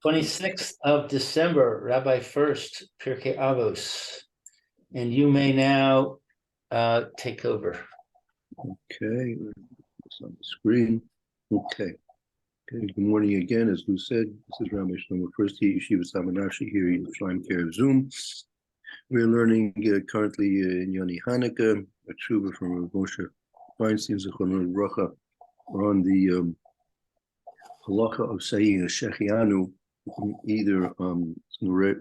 26th of December, Rabbi Furst, Pierke Avos. And you may now take over. Okay, it's on the screen. Okay. Good morning again. As Lou said, this is Rabbi Shlomo Furst, Yeshiva Samanashi here in Shlem Care Zoom. We're learning currently in Yoni Hanuka, a tshuva from Rav Moshe Feinstein, Zechron Bracha. We're on the halacha of saying a shechianu, either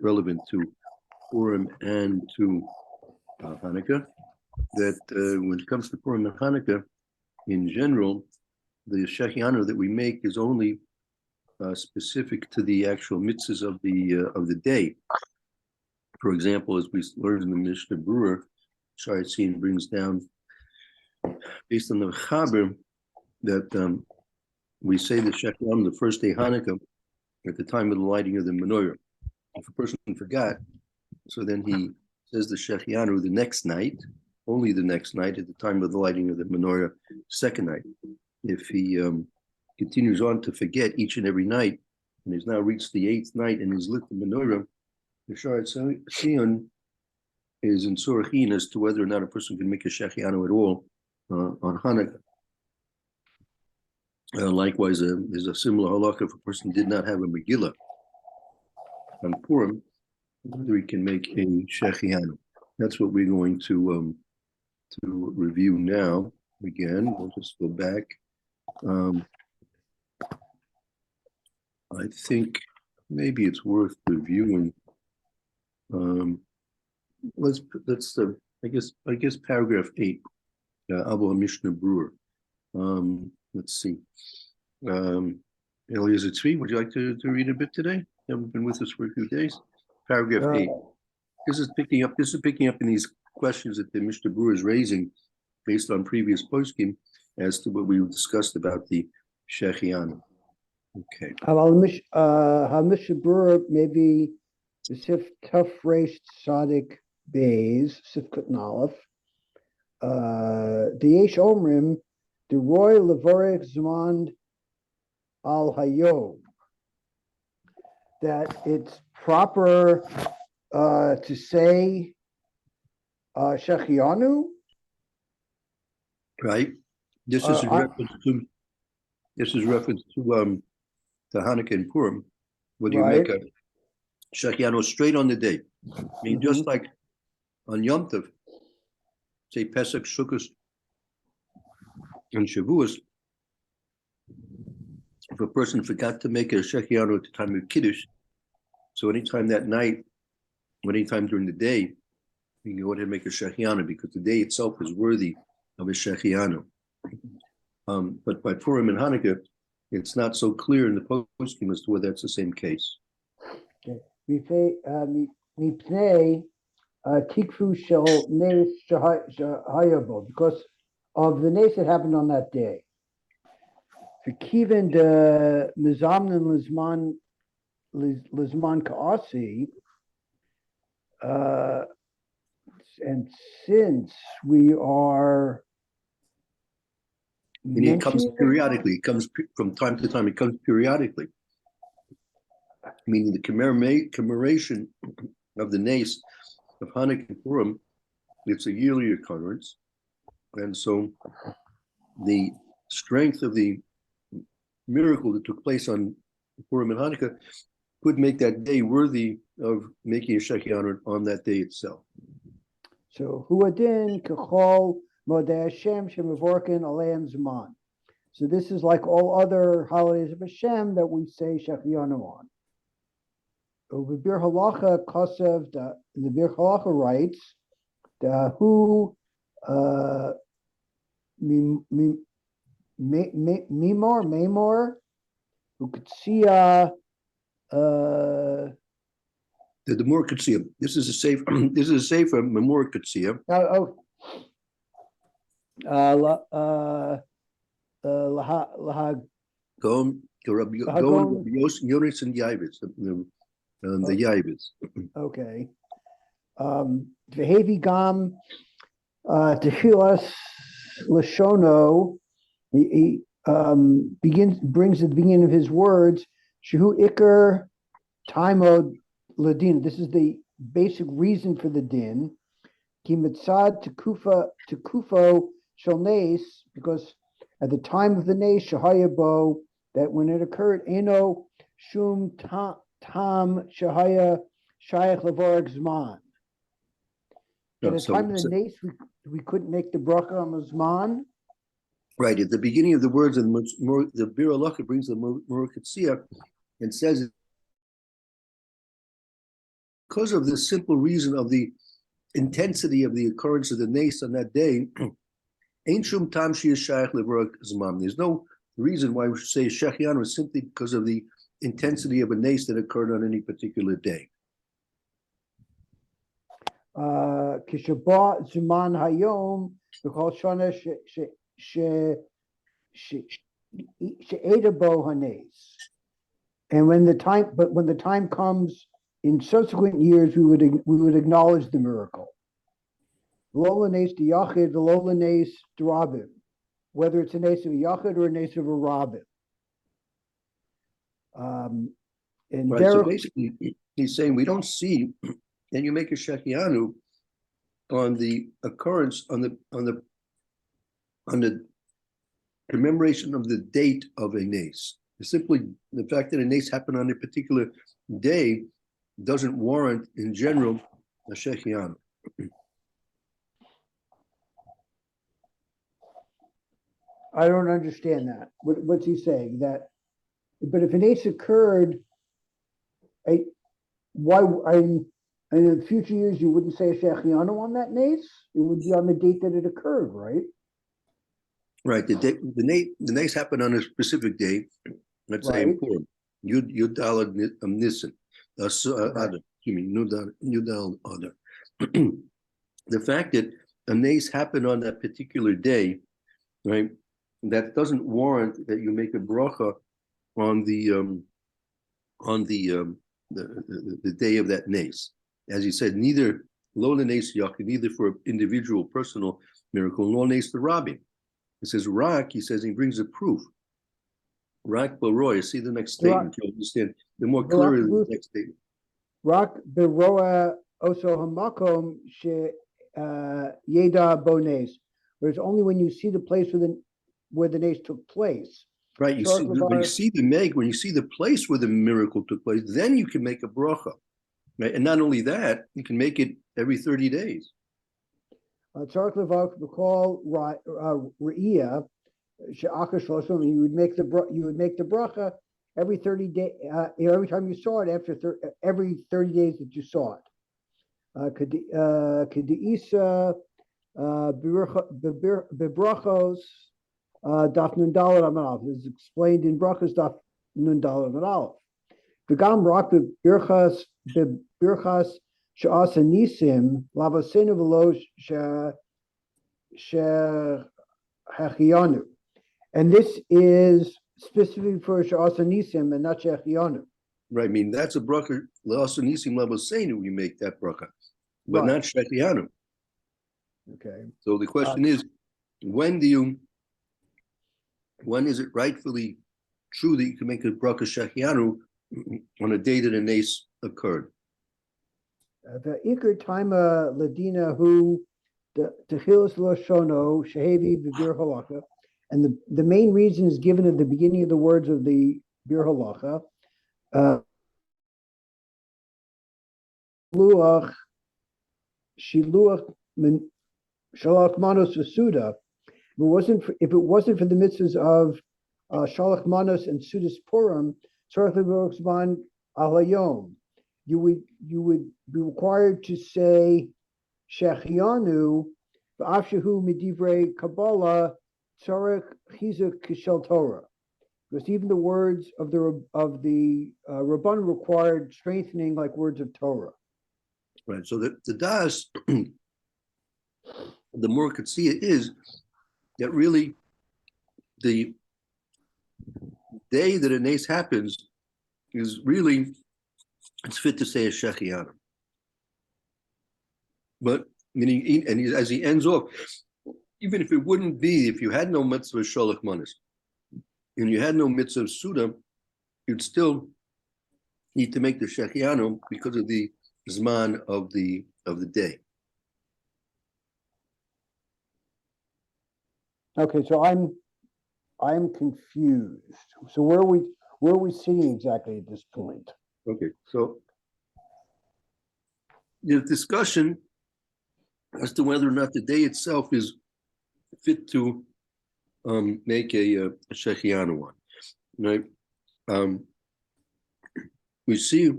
relevant to Purim and to Hanukkah. That when it comes to Purim and Hanukkah, in general, the shechianu that we make is only specific to the actual mitzvahs of the day. For example, as we learned in the Mishnah Brewer, Sharatzin brings down, based on the Chaber, that we say the shechianu the first day Hanukkah at the time of the lighting of the menorah. If a person forgot, so then he says the shechianu the next night, only the next night at the time of the lighting of the menorah, second night. If he continues on to forget each and every night, and he's now reached the 8th night and he's lit the menorah, the Sharatzin is in Sorachin as to whether or not a person can make a shechianu at all on Hanukkah. Likewise, there's a similar halakha if a person did not have a Megillah on Purim, whether he can make a shechianu. That's what we're going to review now. Again, we'll just go back. I think maybe it's worth reviewing. Let's I guess paragraph 8, Abba Mishnah Brewer. Let's see. Eliezer Tzvi, would you like to read a bit today? Haven't been with us for a few days. Paragraph 8. This is picking up in these questions that the Mishnah Brewer is raising based on previous poskim as to what we discussed about the shechianu. Okay. Mishnah Brewer maybe the Sif Tough Race Sadik Bays, Sif Kutnalef. The Yesh Omrim, the Roy Levorek Zman Al Hayom. That it's proper to say shechianu. Right. This is reference to Hanukkah and Purim, where you make a shechianu straight on the day. I mean, just like on Yom Tov, say Pesach, Sukkot, and Shavuos, if a person forgot to make a shechianu at the time of Kiddush, so anytime that night, or anytime during the day, you can go ahead and make a shechianu because the day itself is worthy of a shechianu. But by Purim and Hanukkah, it's not so clear in the poskim as to whether that's the same case. Tikfu shel nes shehayabo, because of the nes that happened on that day. V'kiven de mizamnin lizman ka'asi, and since we are, it comes periodically. It comes from time to time. It comes periodically, meaning the commemoration of the nes of Hanukkah and Purim. It's a yearly occurrence, and so the strength of the miracle that took place on Purim and Hanukkah could make that day worthy of making a shechianu on that day itself. So huadin kechol modeh Hashem shemevorkin aleim zman. So this is like all other holidays of Hashem that we say shechianu on. Over Bir Halacha Kosev, the Bir Halacha writes, who Memor, who could see the Memor Katsiyah. This is a safe. This is a safer Memor Katsiyah. Go Yonis and Yavitz, the Yavitz. Okay. Vehevi Gam Techilas Lashono. He brings at the beginning of his words, Shehu Iker Taimod Ladin. This is the basic reason for the din. Ki mitzad tekufo shel nes, because at the time of the nes shahayabo, that when it occurred, eno shum tam shahaya shayach levorek zman. At the time of the nes, we couldn't make the bracha on the zman. Right, at the beginning of the words, and the Bir Halacha brings the Murakatzia and says, because of the simple reason of the intensity of the occurrence of the nes on that day, ain't shum tam sheyashayach levorek zman. There's no reason why we should say Shechianu simply because of the intensity of a nes that occurred on any particular day. Kishabah zman hayom because shana she'edabo hanes. And when the time comes in subsequent years, we would acknowledge the miracle. Lola nes diyachid, lola nes drabim, whether it's a nes of a yachid or a nes of a rabbin. And right, so basically, he's saying we don't see, and you make a shechianu on the occurrence on the commemoration of the date of a nes. Simply the fact that a nes happened on a particular day doesn't warrant, in general, a shechianu. I don't understand that. What's he saying? That, but if a nes occurred, in the future years you wouldn't say a shechianu on that nes? It would be on the date that it occurred, right? Right. The nes happened on a specific day. Let's say in Purim, Yud Daled Nisan. Adar. Excuse me, Yud Adar. The fact that a nes happened on that particular day, right? That doesn't warrant that you make a bracha on the day of that nes. As he said, neither lo nes yachid, neither for individual personal miracle, nor nes the rabbi. He says rak. He says he brings a proof. Rak baroy. See the next statement. You'll understand the more clearly the next statement. Rak beroa oso hamakom she yeda bones. Whereas only when you see the place where the nes took place. Right. You see, when you see the place where the miracle took place, then you can make a bracha. Right? And not only that, you can make it every 30 days. Tzarich levak b'kol re'iyah she'achar shloshim. You would make the bracha every 30 days. Every time you saw it, every 30 days that you saw it. Kediisa bebrachos daf nun daled amud aleph. This is explained in brachos daf nun daled amud aleph. V'gam rak bebirchas she'asa nisim lavosenu v'lo she'hechianu. And this is specifically for she'asa nisim and not she'hechianu. Right. I mean, that's a bracha le'asa nisim lavosenu. You make that bracha, but not she'hechianu. Okay. So the question is, when is it rightfully true that you can make a bracha she'hechianu on a day that a nes occurred? The ikar taima ladina who techilas loshono shehevi b'bir halacha, and the main reason is given at the beginning of the words of the bir halacha. Shiluach shalach manos v'suda. If it wasn't for the mitzvahs of shalach manos and sudas purim, tzarich levorek zman alayom, you would be required to say shechianu v'afshehu midivrei kabbalah tzarich chizuk kishel Torah, because even the words of the Rabban required strengthening like words of Torah. Right. So the das, the more Katsiya is that really the day that a nes happens is really, it's fit to say a shechianu. But meaning, and as he ends off, even if it wouldn't be, if you had no mitzvah sholach manas and you had no mitzvah suda, you'd still need to make the Shechianu because of the Zman of the day. Okay, so I'm confused. So where are we sitting exactly at this point? Okay, so there's discussion as to whether or not the day itself is fit to make a Shechianu one, right? We see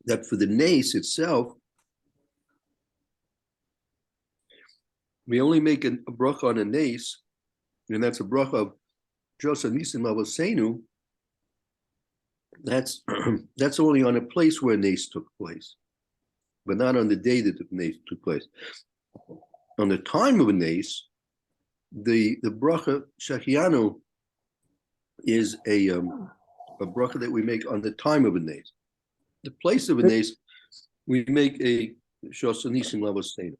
that for the nace itself, we only make a bracha on a nace, and that's a bracha of Josa Nisim Avosenu. That's that's only on a place where a nace took place, but not on the day that the nace took place. On the time of a nace, the bracha Shechianu is a bracha that we make on the time of a nace. The place of a nace, we make a Josa Nisim Avosenu.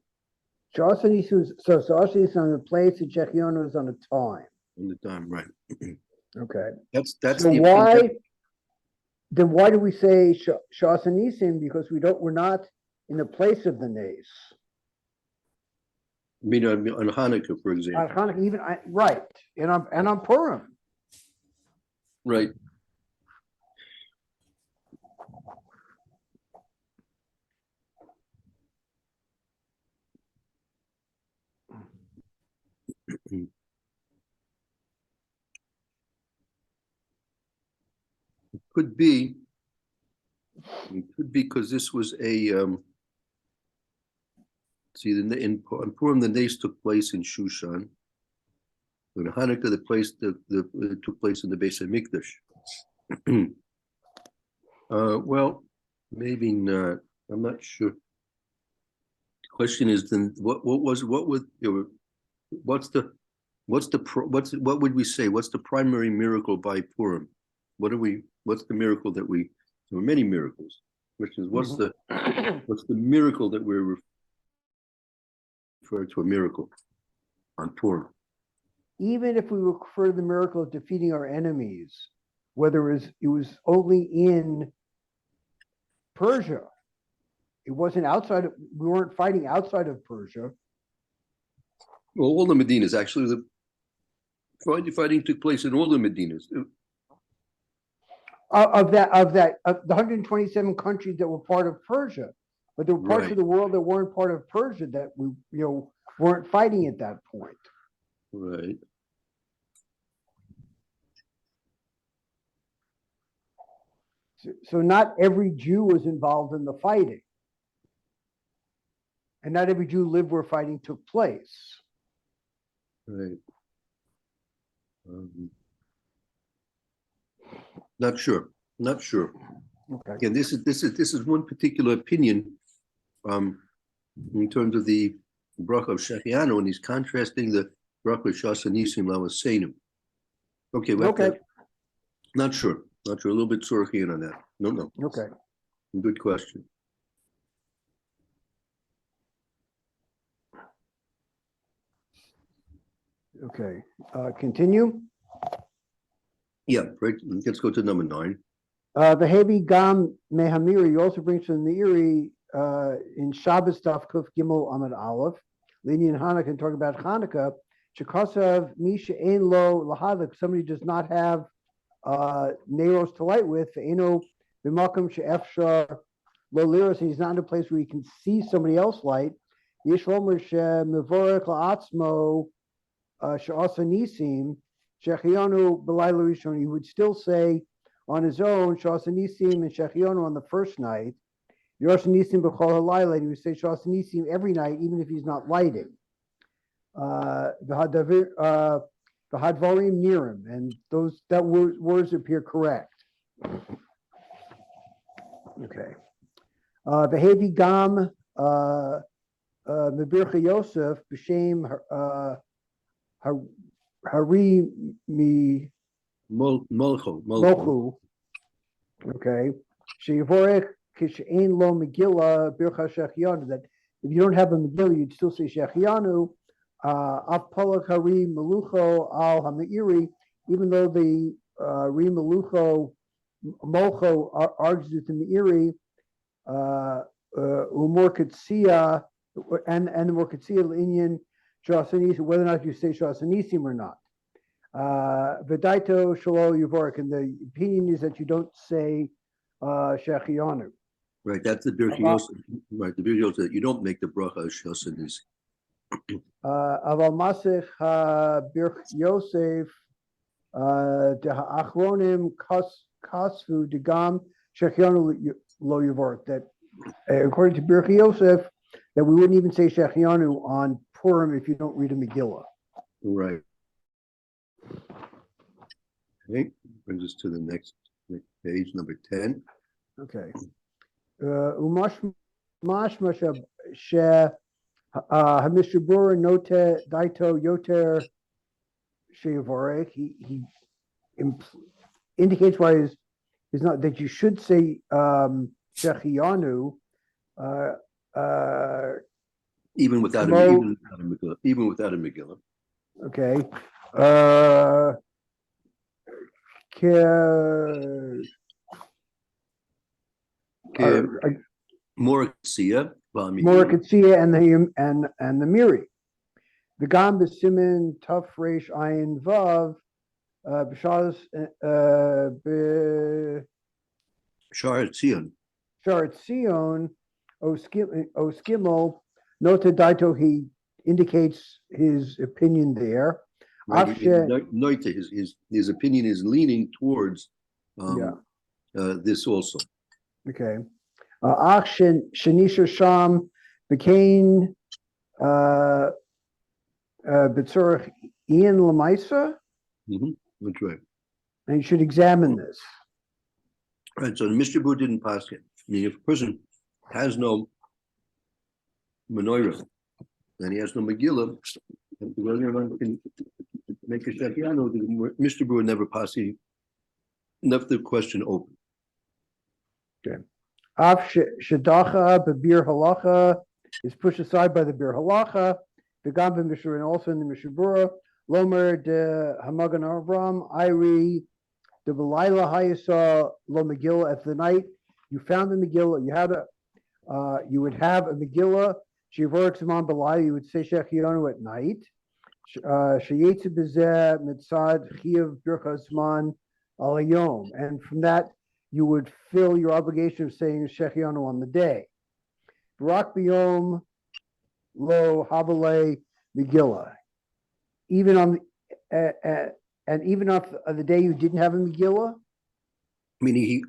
Shas Nisim on the place, and Shechianu is on the time. On the time, right? Okay. That's So the why? Then why do we say Shas Nisim? Because we're not in the place of the nace. I mean, on Hanukkah, for example. On Hanukkah, even right, and on Purim. Right. It could be because this was a see, in Purim the nace took place in Shushan. In Hanukkah, the took place in the Beis Hamikdash. Well, maybe not. I'm not sure. The question is then what would we say? What's the primary miracle by Purim? What's the miracle that there were many miracles. Which is what's the miracle that we're referring to a miracle on Purim? Even if we refer to the miracle of defeating our enemies, whether it was only in Persia, it wasn't outside of, we weren't fighting outside of Persia. Well, all the Medinas, actually, the fighting took place in all the Medinas. Of the 127 countries that were part of Persia, but there were parts Right. of the world that weren't part of Persia that we weren't fighting at that point. Right. So not every Jew was involved in the fighting, and not every Jew lived where fighting took place. Right. Not sure. Okay. Again, this is one particular opinion in terms of the bracha of Shechianu, and he's contrasting the bracha of Shas Nisim Lavasenu. Okay, well, Okay. Not sure. A little bit Sorkian on that. No. Okay. Good question. Okay. Continue. Yeah, right. Let's go to number 9. The Hevi Gam Mehamiri also brings from the Meiri in Shabbos Daf Kuf Gimel Amud Aleph, Linian Hanukkah, and talking about Hanukkah. Shekasav Misha Ein Lo Lahadik, somebody does not have Neros to light with. Eno B'Makom She'efshar Lo Liros, he's not in a place where he can see somebody else light. Yishvomer She'Mevorech La'atzmo She'asa Nisim Shechianu B'Layla Rishon. He would still say on his own She'asa Nisim and Shechianu on the first night. She'asa Nisim B'Chol HaLayla, and he would say She'asa Nisim every night, even if he's not lighting. V'hadvarim nirim, and that words appear correct. Okay. V'hevi gam mebircha Yosef b'shem hari mi molchu. Okay. Sheyivorech kishein lo megillah bircha shechianu. That if you don't have a megillah, you'd still say shechianu. Apolak Hari Melucho al Hamairi, even though the Ri Melucho Mocho argues with the Meiri, Umor and the Morkatsia Linyan Shasanisim, whether or not you say Shasanisim or not. Vedaito Shalo Yuvorik, and the opinion is that you don't say Shechianu. Right, that's the Pierke Yosef. Right, the Pierke Yosef, you don't make the bracha of Shosanis. Aval Masech Birch Yosef de Achronim Kasvu Degam Shechianu Lo Yuvorik. That according to Birch Yosef, that we wouldn't even say Shechianu on Purim if you don't read a Megillah. Right. Okay, brings us to the next page, number 10. Okay. Mashma she Hamishabura note daito yoter sheyavorek. He indicates why is not that you should say Shechianu even without a Megillah. Even without a Megillah. Okay. Moraksia and the Miri. The Gam B'Simin Tuf Reish Ayin Vav B'Shaz Sharet Zion. Sharet Zion Oskimo Nota Daito. He indicates his opinion there. Right. His opinion is leaning towards this also. Okay. Ach Shanisha Sham became B'Tzorach Ian Lamaisa. That's right. And you should examine this. Right. So the Mishnah didn't pass it. I mean, if a person has no menorah and he has no Megillah, whether or not can make a Shechianu, the Mishnah never passed it. Left the question open. Okay. Af Shadacha B'Bir Halacha is pushed aside by the Bir Halacha. The Gamba Mishnah and also in the Mishnah Lomer de Hamagan Avram Iri the Belayla Hayasa Lo Megillah. At the night you found the Megillah, you would have a Megillah. Shivorek Zaman Belay, you would say Shechianu at night. Sheyetze Bezeh Mitzad Chiyav Birchas Man Alayom, and from that you would fill your obligation of saying Shechianu on the day. Barak Biyom Lo Havale Megillah. Even on and even on the day you didn't have a Megillah. I mean, he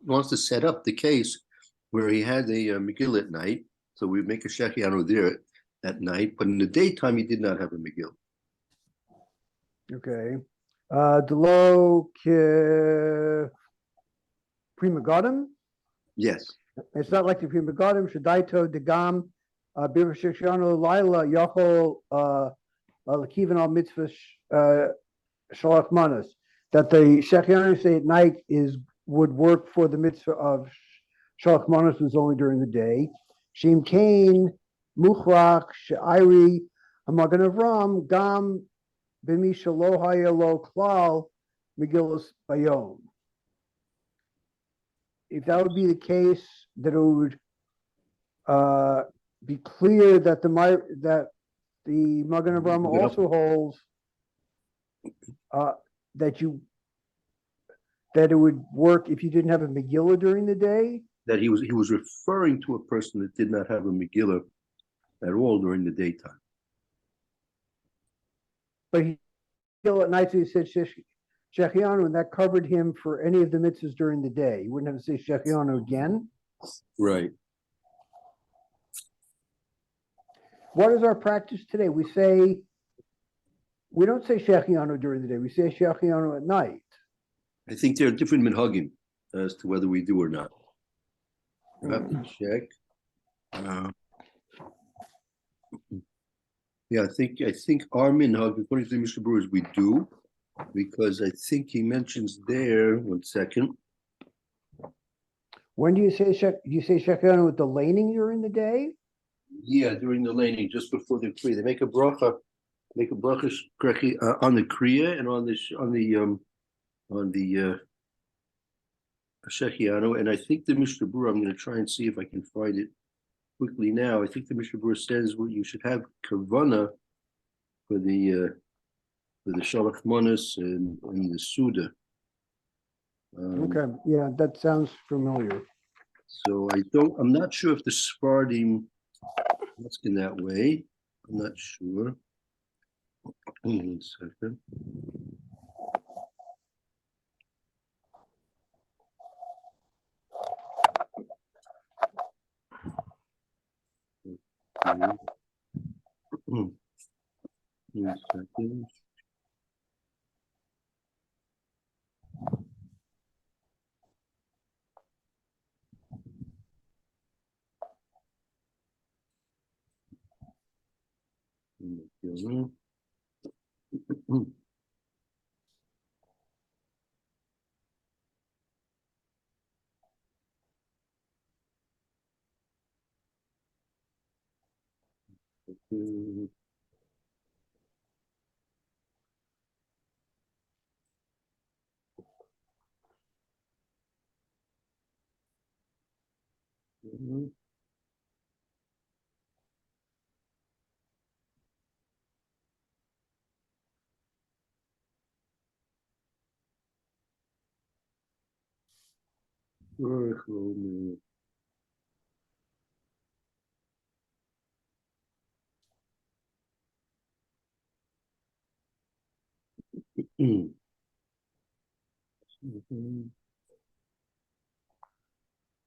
wants to set up the case where he had a Megillah at night, so we make a Shechianu there at night, but in the daytime he did not have a Megillah. Okay. Delo Prima Godim? Yes. It's not like the Prima Godim, Shadaito, Degam, Bir Shechianu, Laila, Yachol, Lakivan al Mitzvah, Shalach Manas, that the Shechianu say at night would work for the mitzvah of Shalach Manas was only during the day. Shim Kain, Muchrach, She'iri, Hamagan Avram, Gam, Bimi Shalohaya Lo Klal, Megillus Bayom. If that would be the case, that it would be clear that the Magen Avraham also holds that it would work if you didn't have a Megillah during the day. That he was referring to a person that did not have a Megillah at all during the daytime. But he Megillah at night, so he said Shechianu, and that covered him for any of the mitzvahs during the day. You wouldn't have to say Shechianu again. Right. What is our practice today? We don't say Shechianu during the day. We say Shechianu at night. I think there are different minhagim as to whether we do or not. I have to check. Yeah, I think our minhag, according to the Mishnah Berurah, we do, because I think he mentions there. 1 second. When do you say Shechianu with the laning during the day? Yeah, during the laning, just before the kriya, they make a bracha on the kriya and on the Shechianu, and I think the Mishnah Berurah, I'm going to try and see if I can find it quickly now. I think the Mishnah Berurah says well, you should have kavana for the shalach manas and the suda. Okay, yeah, that sounds familiar. So I'm not sure if the Sephardim ask in that way. I'm not sure. 1 second. Okay. 1 second.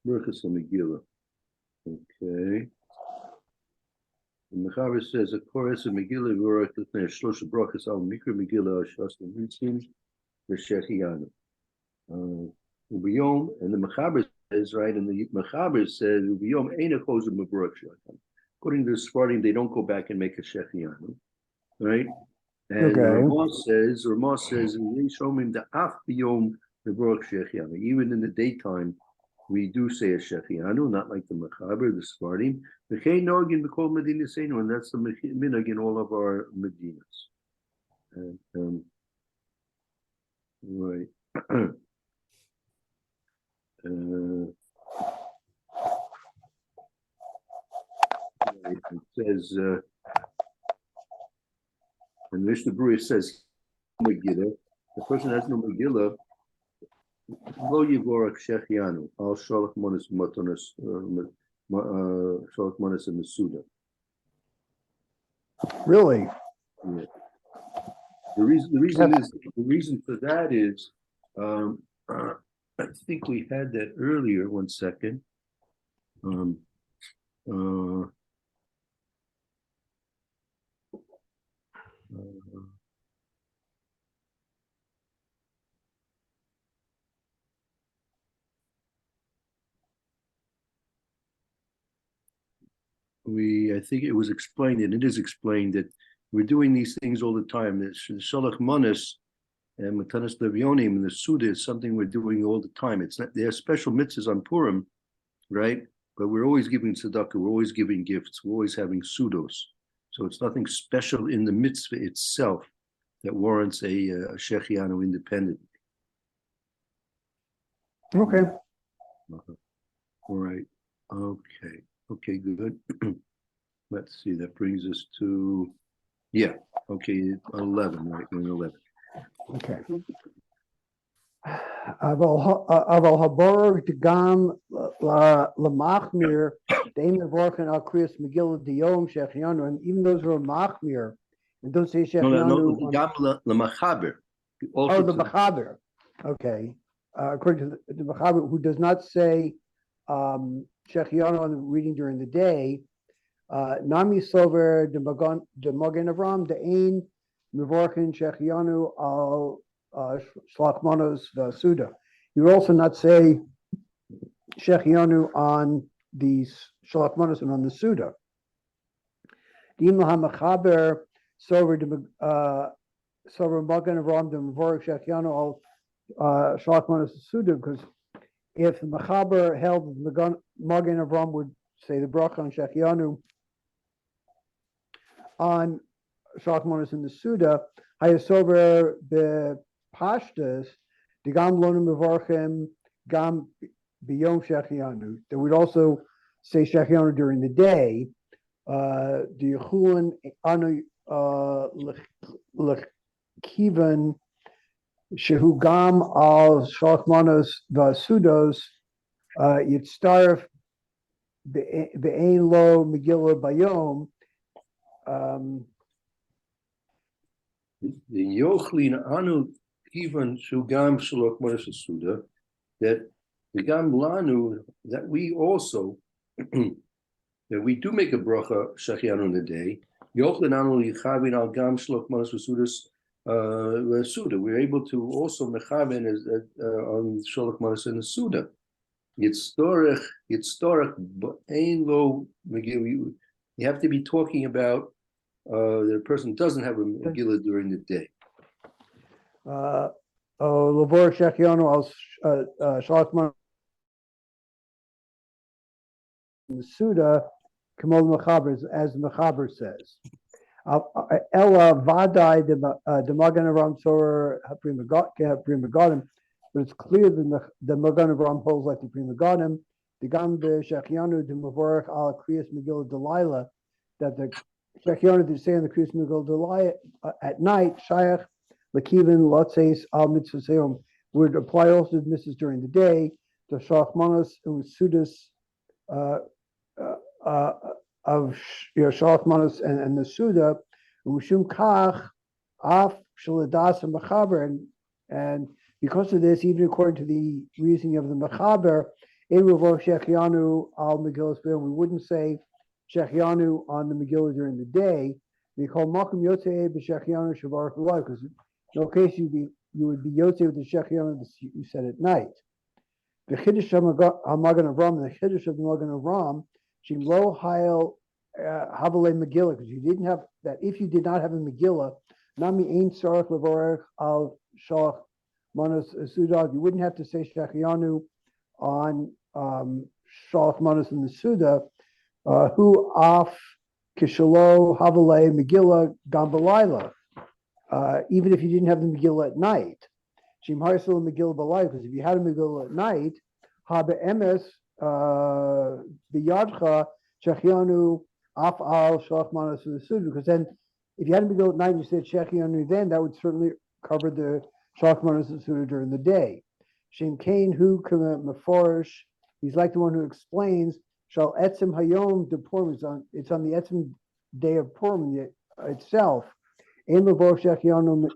Berachas Megillah. Okay. The Mechaber says a chorus of Megillah Vorach Lefnei Shlosh Brachas Al Mikra Megillah Shas Mitzim V'Shechianu. Ubiyom, and the Mechaber says, right, and the Mechaber says Ubiyom Eina Chozeh Mevorach Shechanu. According to the Sephardim, they don't go back and make a Shechianu, right? And Ramah says Shomim the Af Biyom Mevorach Shechianu. Even in the daytime, we do say a Shechianu, not like the Mechaber, the Sephardim. And that's the minhag in all of our medinas. And, right. It says, and Mishnah Berurah says, Megillah, the person has no Megillah, Lo Yivorach Shechianu, Al Shalach Monas Matonas, Shalach Monas and the Suda. Really? Yeah. The reason for that is, I think we had that earlier. 1 second. I think it was explained, and it is explained that we're doing these things all the time. The Shalach Manas and Matanas Levionim and the Suda is something we're doing all the time. It's not, there are special mitzvahs on Purim, right? But we're always giving tzedakah, we're always giving gifts, we're always having sudos. So it's nothing special in the mitzvah itself that warrants a shechianu independently. Okay. All right. Okay. Okay, good. Let's see, that brings us to, yeah, okay, 11, right, we're in 11. Okay. Aval habor gam lamachmir deim vorken al kriyas Megillah diyom shechianu, and even those who are machmir and don't say shechianu. No, gam lamachaber. Oh, the Mechaber. Okay. According to the Mechaber, who does not say Shechianu on the reading during the day, Nami Sover de Mogen Avram de Ein Mevorkin Shechianu al Shlachmanos Suda. You would also not say Shechianu on the Shlachmanos and on the Suda. Dimla HaMechaber Sover de Mogen Avram de Mevorkin Shechianu al Shlachmanos Suda, because if the Mechaber held the Magen Avram would say the bracha on Shechianu on Shlachmanos in the Suda, Hayasover the Pashtas, the Gam Lonim Mevorchim gam biyom shechianu. They would also say shechianu during the day. The Yechulin anu lechivan shehu gam al shalachmanos v'asudos yitztaref be'ein lo Megillah bayom. The Yochlin Anu Kivan Shugam Shalok Suda, that the Gam Lanu, that we also that we do make a bracha Shachianu in the day. Yochlin Anu Yichavin Al Gam Shalok Sudas Suda. We're able to also mechaven on Shalok Manas and the Suda. Yitztorech Ein Lo Megillah. You have to be talking about the person doesn't have a Megillah during the day. Lavor shechianu al shalachmanos the Suda, Kamol Mechaber, as the Mechaber says. Ella Vadai the Magan Aram Torah Prima Godim, but it's clear that the Magan Aram holds like the Prima Godim. The Gam the Shechianu the Mavorach al Kriyas Megillah Delilah, that the Shechianu they say in the Kriyas Megillah Delilah at night Shayach Lakivin Lotzeis al Mitzvah would apply also to misses during the day. The Shalachmanos and Sudas of Shalachmanos and the Suda, Ushum Kach, Af Shaladas and Mechaber, and because of this, even according to the reasoning of the Mechaber, Eruvo Shechianu al Megillah, we wouldn't say Shechianu on the Megillah during the day. We call Makom Yotzei b'Shechianu Shavar Hulai, because in no case you would be Yotzei with the Shechianu that you said at night. The Chiddush of Magen Avram, the Chiddush of the Magen Avram, Shim Lo Hayel Havale Megillah, because you didn't have that. If you did not have a Megillah, Nami Ein Sarach Levorech al Shalach Manos Suda, you wouldn't have to say Shechianu on Shalach Manos in the Suda. Who af Kishalo Havale Megillah Gambalayla, even if you didn't have the Megillah at night. Shim Harsel Megillah Balay, because if you had a Megillah at night, Habe Emes Biyadcha Shechianu Af Al Shalach Manos Suda, because then if you had a Megillah at night and you said Shechianu, then that would certainly cover the Shalach Manos Suda during the day. Shem Kain Hu Kama Meforish, he's like the one who explains Shal Etzim Hayom de Purim, it's on the Etzim day of Purim itself. Ein Lavor Shechianu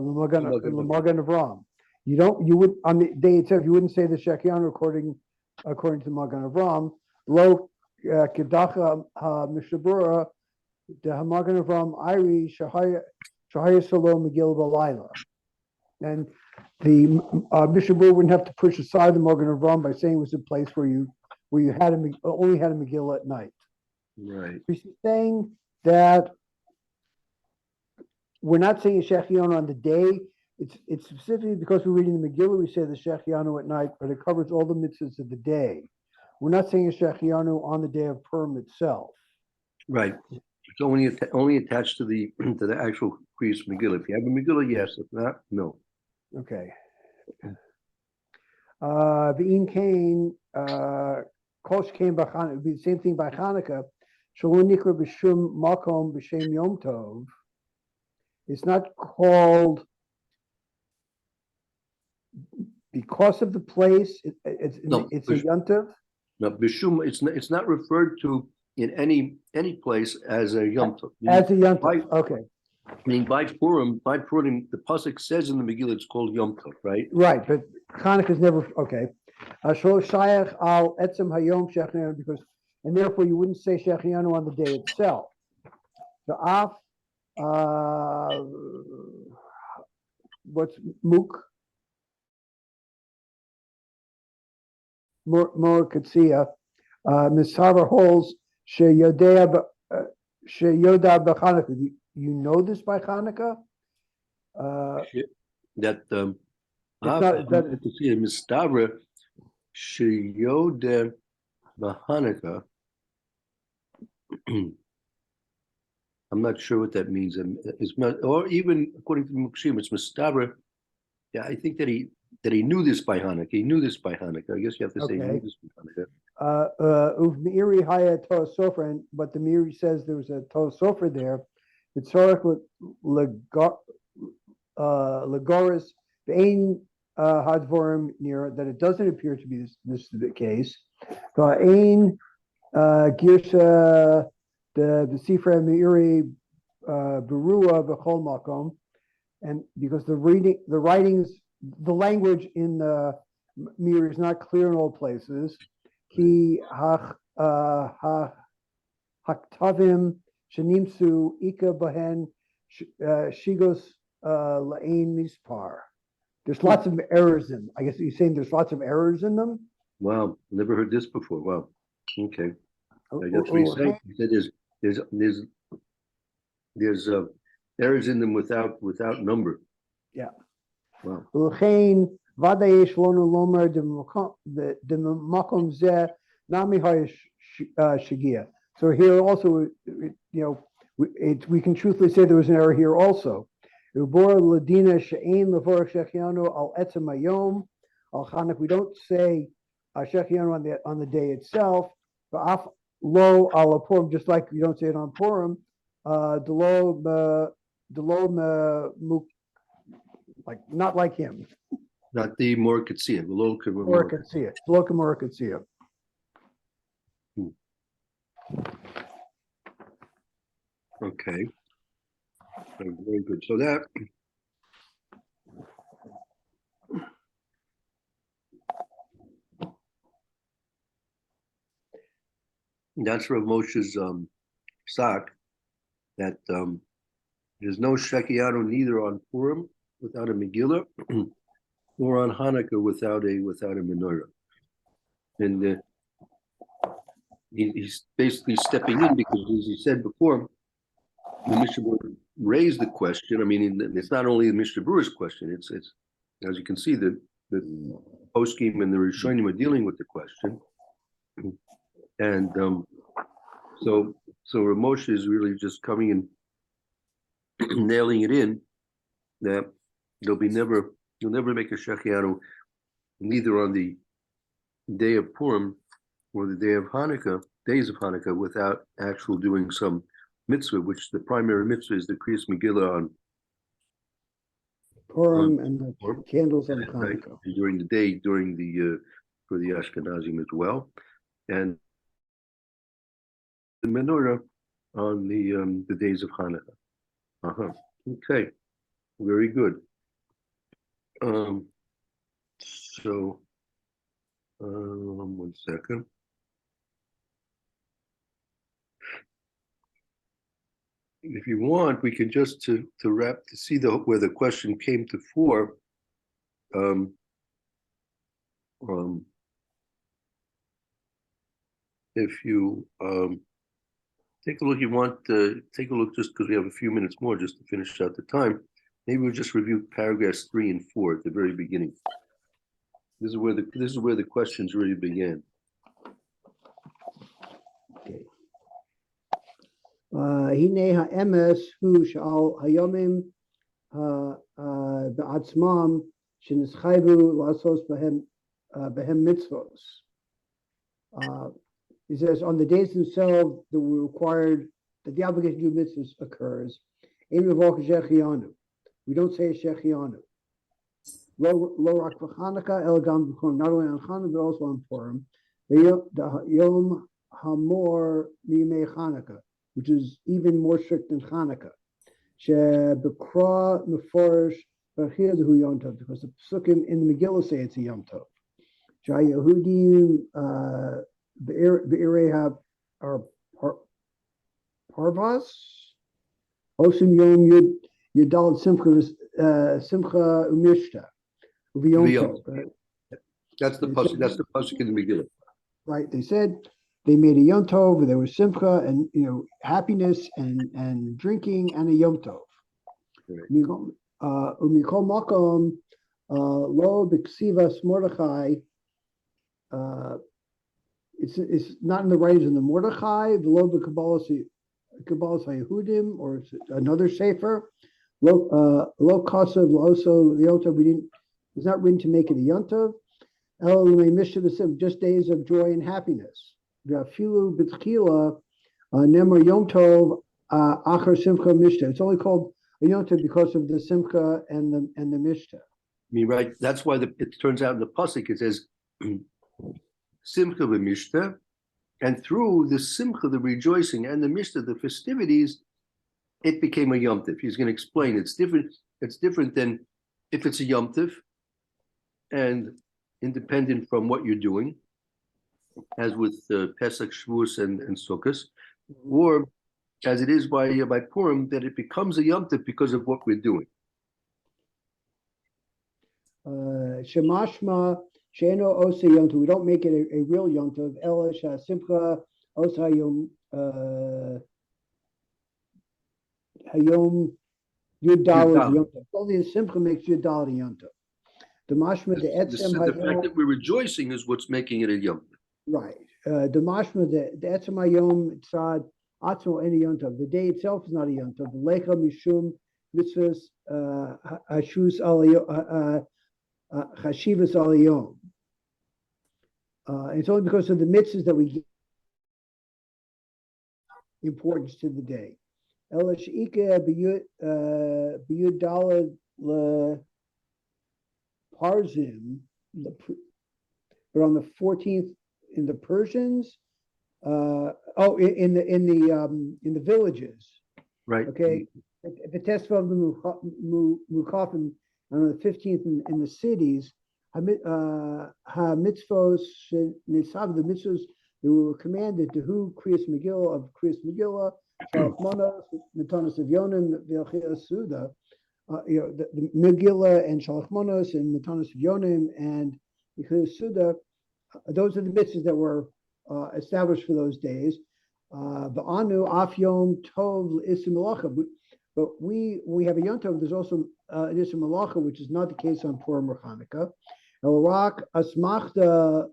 L'Magan Avram. You would on the day itself you wouldn't say the Shechianu according to Magan Avram. Lo Kedacha Mishabura the Magan Avram Iri Shahaya Salo Megillah Balayla. And the Mishabur wouldn't have to push aside the Magen Avram by saying it was a place where you had only had a Megillah at night. Right. He's saying that we're not saying Shechianu on the day. It's specifically because we're reading the Megillah, we say the Shechianu at night, but it covers all the mitzvahs of the day. We're not saying Shechianu on the day of Purim itself. Right. It's only attached to the actual Kriyas Megillah. If you have a Megillah, yes. If not, no. Okay. V'in Kain, Kosh came by Hanukkah. It would be the same thing by Hanukkah. Shalom Nikra b'Shum Makom b'Shem Yom Tov. It's not called because of the place. It's a Yom Tov. No, b'Shum. It's not referred to in any place as a Yom Tov. As a Yom Tov. Okay. I mean, by Purim, the pasuk says in the Megillah it's called Yom Tov, right? Right, but Hanukkah's never okay. Shlo Shayach al Etzem Hayom Shechianu, because and therefore you wouldn't say Shechianu on the day itself. The Af, what's Muk? More Katsiya. Misavar holds Sheyoda b'Hanukkah. You know this by Hanukkah? That to see a Mistavra Sheyode b'Hanukkah. I'm not sure what that means. It's not, or even according to Mukshim, it's Mistavra Yeah, I think that he knew this by Hanukkah. He knew this by Hanukkah. I guess you have to say he Okay. knew this by Hanukkah. Uvmeiri haya Torah Sofer, but the Meiri says there was a Torah Sofer there. It's Sorach Legoris Vein Hadvorim near that it doesn't appear to be this the case. Va'ain Girsha the Sifra Meiri Berua V'chol Makom, and because the writings, the language in the Meiri is not clear in all places. Ki haktavim shenimsu ika bahen shigos la'ain mispar. There's lots of errors in. I guess he's saying there's lots of errors in them. Wow, never heard this before. Wow. Okay. That's what he's saying. He said there's errors in them without number. Yeah. Wow. Vadayesh Lonu Lomer the Makom Zeh Nami Shagia. So here also, we can truthfully say there was an error here also. Ubor Ladina She'ain Levorach Shechianu Al Etzem Hayom Al Chanuk. We don't say Shechianu on the day itself, but Af Lo Al Purim, just like we don't say it on Purim. Delo like not like him. Not the Morikatsiya, the local Morikatsiya. Local Morikatsiya. Okay. Very good. So that's Rav Moshe's sock, that there's no Shekianu neither on Purim without a Megillah, or on Hanukkah without a menorah. And he's basically stepping in because, as he said before, the Mishnah Berurah raised the question. I mean, it's not only the Mishnah Berurah's question. It's as you can see, the poskim and the Rishonim are dealing with the question, and so Rav Moshe is really just coming and nailing it in that you'll never make a shechianu neither on the day of Purim or the day of Hanukkah, days of Hanukkah, without actual doing some mitzvah, which the primary mitzvah is the Kriyas Megillah on Purim and the candles on Hanukkah. Right, during the day, for the Ashkenazim as well, and the menorah on the days of Hanukkah. Okay, very good. So, 1 second. If you want, we can just to see where the question came to fore. If you take a look, take a look just because we have a few minutes more just to finish out the time. Maybe we'll just review paragraphs 3 and 4 at the very beginning. This is where the questions really began. Okay. Hine ha'emes hu shal hayomim ba'atzmam shenischayvu lasos behem mitzvos. He says on the days themselves that were required, that the obligation to do mitzvahs occurs. We don't say shechianu. Lo rak v'Hanukkah elgam b'Purim, not only on Hanukkah but also on Purim. Yom hamor miyimei Hanukkah, which is even more strict than Hanukkah. She bekra meforish v'chiyadhu Yom Tov, because the psukim in the Megillah say it's a Yom Tov. Shayehudim be'irei are parvas osim yom yudal simcha umishta v'yom tov. That's the pasuk. That's the pasuk in the Megillah. Right. They said they made a Yom Tov, and there was simcha and happiness and drinking and a Yom Tov. Umikol makom lo b'ksivas Mordechai. It's not in the writings in the Mordechai, the lo b'Kabbalas or it's another sefer. Lo kasav also the Yom Tov. We didn't It's not written to make it a Yontav. Just days of joy and happiness. It's only called a Yontav because of the Simcha and the Mishta. I mean, right? That's why it turns out in the pasuk it says Simcha v'Mishta, and through the Simcha, the rejoicing, and the Mishta, the festivities, it became a Yom Tov. He's going to explain it's different. It's different than if it's a Yom Tov and independent from what you're doing, as with Pesach, Shavuos, and Sukkot, or as it is by Purim, that it becomes a Yom Tov because of what we're doing. Shemashma Sheno Osa Yom Tov. We don't make it a real Yom Tov. Ela Simcha Osa Yom Hayom Yudal Yom Tov. Only the Simcha makes Yudal Yom Tov. The mashma the etzem the fact that we're rejoicing is what's making it a Yom Tov. Right. The mashma the etzem hayom tzad atzmo any Yom Tov. The day itself is not a Yom Tov. Lecha mishum mitzvahs hashus alayom chashivas alayom. It's only because of the mitzvahs that we give importance to the day. Elish ike biyud dalad le Parzim, but on the 14th in the Persians, in the villages, Right. Okay, at the test of the Mukafim, on the 15th in the cities, mitzvos, the mitzvos they were commanded to who Kriyas Megillah of Kriyas Megillah, Shalachmonos, Metanos of Yonim, V'Elchia Suda. The Megillah and Shalachmonos and Matanos Yonim and Suda, those are the mitzvahs that were established for those days. The Anu Af Yom Tov Isim Malacha, but we have a Yom Tov. There's also an Isim Malacha, which is not the case on Purim or Hanukkah. Elrak Asmachta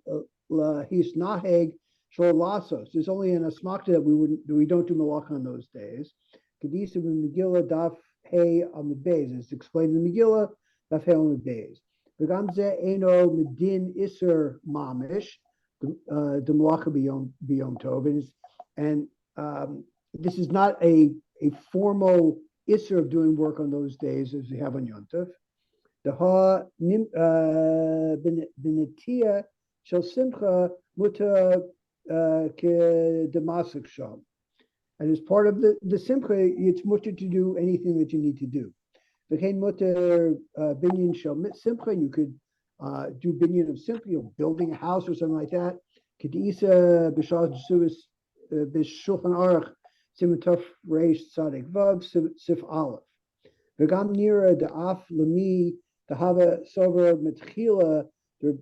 His Naheg Shol Lasos. There's only an Asmachta that we don't do Malacha on those days. Kedisa Megillah Daf Hey Amid Beis. It's explained in the Megillah, Daf Hey Amid Beis. V'gamze Eno Medin Iser Mamish, the Malacha B'Yom Tov, and this is not a formal Iser of doing work on those days as we have on Yom Tov. The Ha Benetia Shel Simcha Muta Ke Damasik Sham. And as part of the Simcha, it's mutter to do anything that you need to do. V'chein mutter binyan shel Simcha, you could do binyan of Simcha, building a house or something like that. Kedisa b'shas jesuis b'shulchan aruch siman tov reish tzadik vav sif aleph. V'gam nira da'af lemi da'hava sover metchila the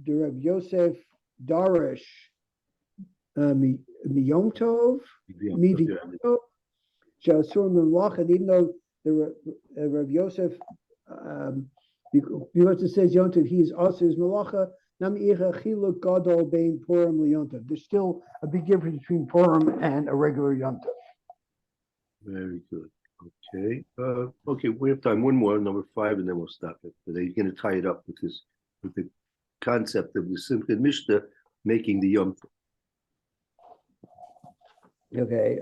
Reb Yosef Darish Miyom Tov, Midiyom Tov, Shasur Memlach, and even though the Rav Yosef, because it says Yom Tov, he is also his Malacha, Nam Icha Chiluk Gadol Bein Purim LeYom Tov. There's still a big difference between Purim and a regular Yom Tov. Very good. Okay. Okay, we have time. One more, number 5, and then we'll stop it. But they're going to tie it up with the concept of the Simcha Mishnah making the Yom Tov. Okay.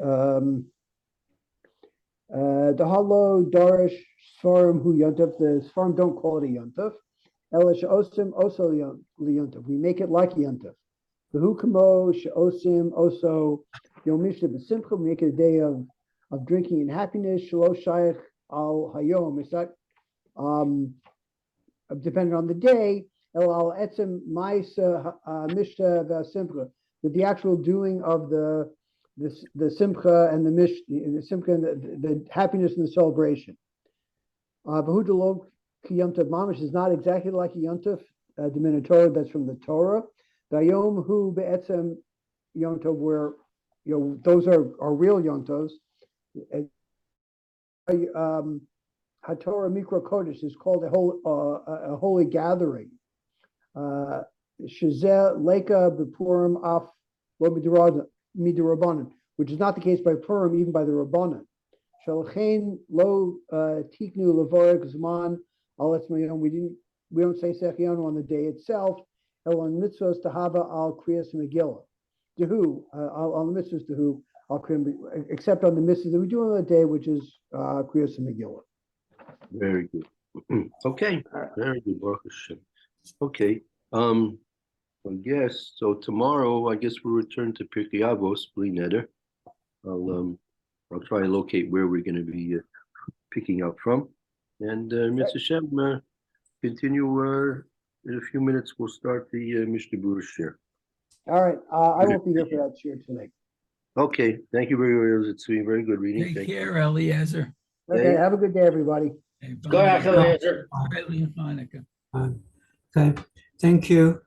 The Hallel Darish Sfarim Hu Yontav. The Sfarim don't call it a Yontav. Elish Osim Oso Yontav. We make it like Yontav. The Hu Kamo Osim Oso Yom Mishnah B'Simcha. We make it a day of drinking and happiness. Shalosh Shaykh Al Hayom. It's not dependent on the day. El Al Etzem Ma'isa Mishnah V'Simcha. But the actual doing of the simcha and the simcha and the happiness and the celebration. V'hu ki Yom Tov mamish is not exactly like a Yom Tov, the Minotaur, that's from the Torah. V'yom hu be'etzem Yom Tov, where those are real Yom Tovs. HaTorah Mikra Kodesh is called a holy gathering. Shezeh Leka B'Purim Af Lo Midirabanan, which is not the case by Purim, even by the Rabbanan. Shalchein Lo Tiknu Levorek Zman We don't say Sechianu on the day itself. On mitzvahs tahava al kriyas Megillah. Dehu, on the mitzvahs dehu, except on the mitzvahs that we do on the day, which is kriyas Megillah. Very good. Okay, very good. Baruch Hashem. Okay, I guess so. Tomorrow, I guess we'll return to Pirkei Avos, Bli Neder. I'll try and locate where we're going to be picking up from, and Mr. Shem, continue. In a few minutes, we'll start the Mishnah Berurah share. All right, I won't be here for that share tonight. Okay, thank you very much. It's been very good reading. Take Thank care, Eliezer. Okay, have a good day, everybody. Okay, Go bye. ahead, Eliezer. Hanuka. Okay, thank you.